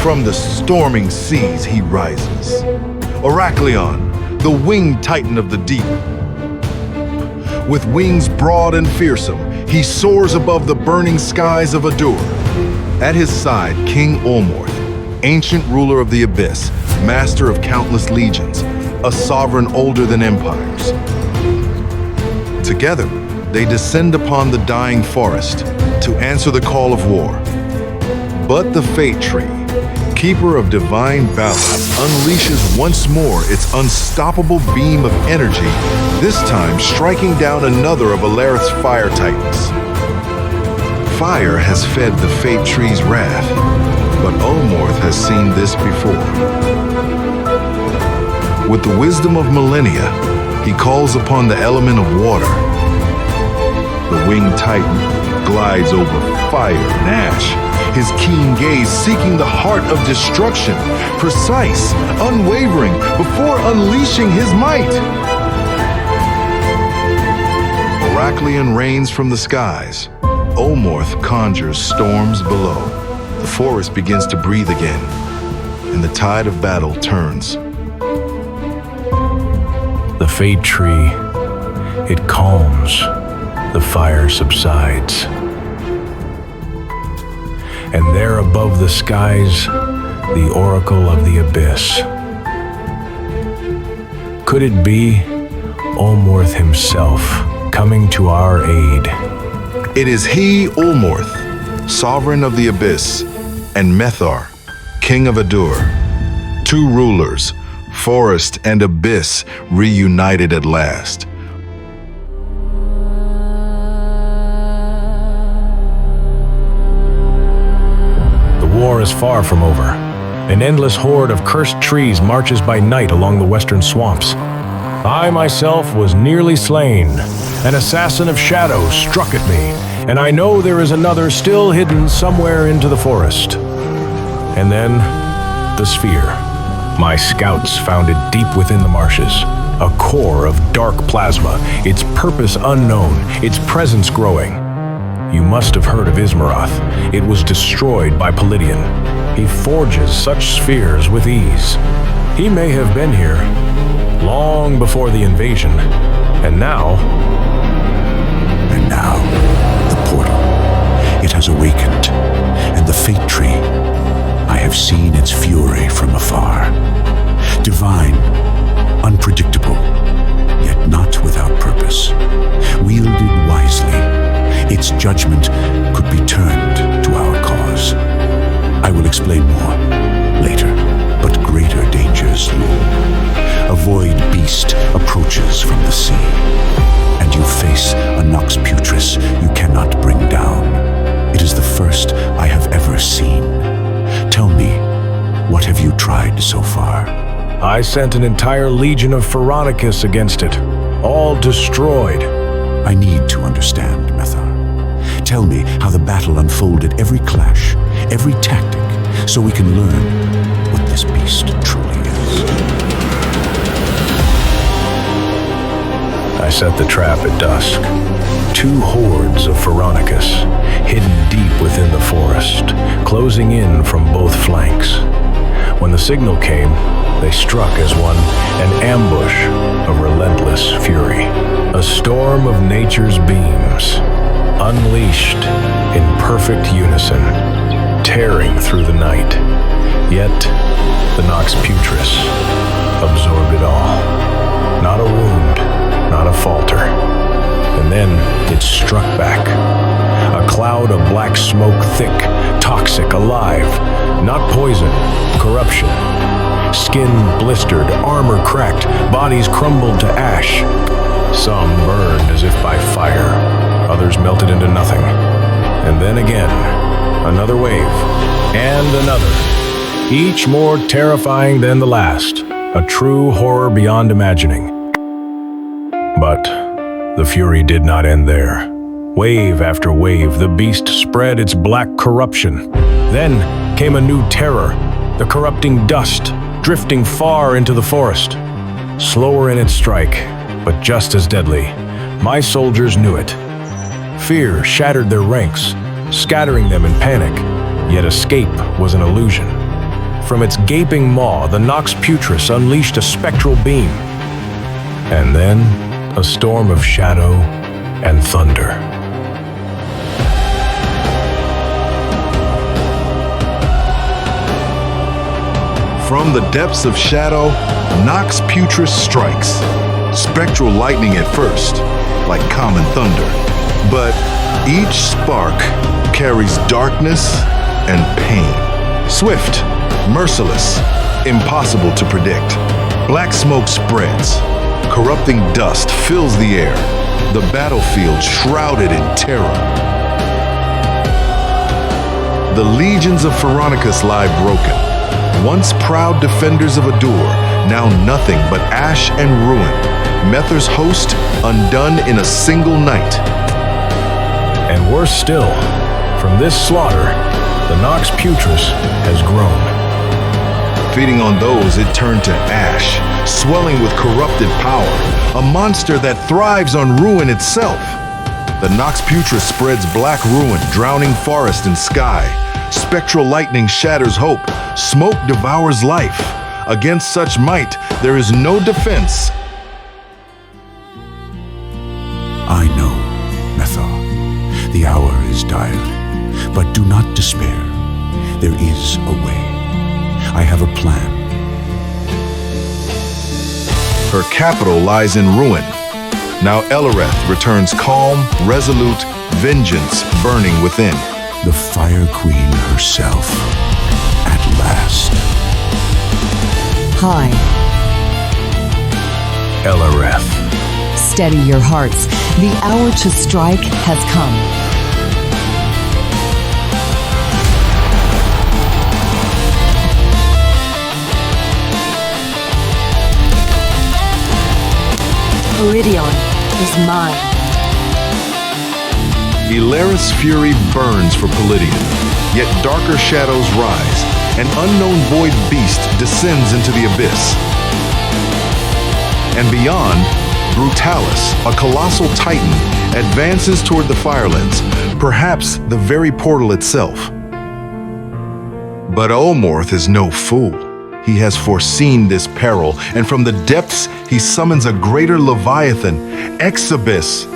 From the storming seas he rises. Oraclyon, the winged titan of the deep. With wings broad and fearsome, he soars above the burning skies of Adur. At his side, King Olmorth, ancient ruler of the abyss, master of countless legions, a sovereign older than empires. Together, they descend upon the dying forest to answer the call of war. But the Fate Tree, keeper of divine balance, unleashes once more its unstoppable beam of energy, this time striking down another of Alarith's fire titans. Fire has fed the Fate Tree's wrath, but Olmorth has seen this before. With the wisdom of millennia, he calls upon the element of water. The winged titan glides over fire and ash, his keen gaze seeking the heart of destruction, precise, unwavering, before unleashing his might. Oraclyon rains from the skies. Olmorth conjures storms below. The forest begins to breathe again, and the tide of battle turns. The Fate Tree, it calms, the fire subsides. And there above the skies, the Oracle of the Abyss. Could it be Olmorth himself coming to our aid? It is he, Olmorth, sovereign of the Abyss, and Methar, king of Adur. Two rulers, forest and abyss, reunited at last. War is far from over. An endless horde of cursed trees marches by night along the western swamps. I myself was nearly slain. An assassin of shadow struck at me, and I know there is another still hidden somewhere into the forest. And then, the sphere. My scouts found it deep within the marshes. A core of dark plasma, its purpose unknown, its presence growing. You must have heard of Ismaroth. It was destroyed by Palladion. He forges such spheres with ease. He may have been here long before the invasion, and now... And now, the portal. It has awakened, and the Fate Tree. I have seen its fury from afar. Divine, unpredictable, yet not without purpose. Wielded wisely, its judgment could be turned to our cause. I will explain more later, but greater dangers loom. A void beast approaches from the sea, and you face a Nox Putrus you cannot bring down. It is the first I have ever seen. Tell me, what have you tried so far? I sent an entire legion of Pharaonicus against it, all destroyed. I need to understand, Methar. Tell me how the battle unfolded, every clash, every tactic, so we can learn what this beast truly is. I set the trap at dusk. Two hordes of Pharaonicus, hidden deep within the forest, closing in from both flanks. When the signal came, they struck as one, an ambush of relentless fury. A storm of nature's beams, unleashed in perfect unison, tearing through the night. Yet, the Nox Putrus absorbed it all. Not a wound, not a falter. And then it struck back. A cloud of black smoke, thick, toxic, alive. Not poison, corruption. Skin blistered, armor cracked, bodies crumbled to ash. Some burned as if by fire. Others melted into nothing. And then again, another wave, and another. Each more terrifying than the last. A true horror beyond imagining. But the fury did not end there. Wave after wave, the beast spread its black corruption. Then came a new terror, the corrupting dust, drifting far into the forest. Slower in its strike, but just as deadly. My soldiers knew it. Fear shattered their ranks, scattering them in panic, yet escape was an illusion. From its gaping maw, the Nox Putrus unleashed a spectral beam. And then, a storm of shadow and thunder. From the depths of shadow, Nox Putrus strikes. Spectral lightning at first, like common thunder. But each spark carries darkness and pain. Swift, merciless, impossible to predict. Black smoke spreads. Corrupting dust fills the air. The battlefield shrouded in terror. The legions of Veronicus lie broken. Once proud defenders of Adur, now nothing but ash and ruin. Mether's host undone in a single night. And worse still, from this slaughter, the Nox Putrus has grown. Feeding on those, it turned to ash, swelling with corrupted power, a monster that thrives on ruin itself. The Nox Putrus spreads black ruin, drowning forest and sky. Spectral lightning shatters hope, smoke devours life. Against such might, there is no defense. I know, Methar, the hour is dire, but do not despair. There is a way. I have a plan. Her capital lies in ruin. Now Elereth returns calm, resolute, vengeance burning within. The Fire Queen herself, at last. Hi. Elereth. Steady your hearts. The hour to strike has come. Oraclyon is mine. Ilaris' fury burns for Palladium, yet darker shadows rise. An unknown void beast descends into the abyss. And beyond, Brutalis, a colossal titan, advances toward the Firelands, perhaps the very portal itself. But Olmorth is no fool. He has foreseen this peril, and from the depths he summons a greater Leviathan, Exabyss,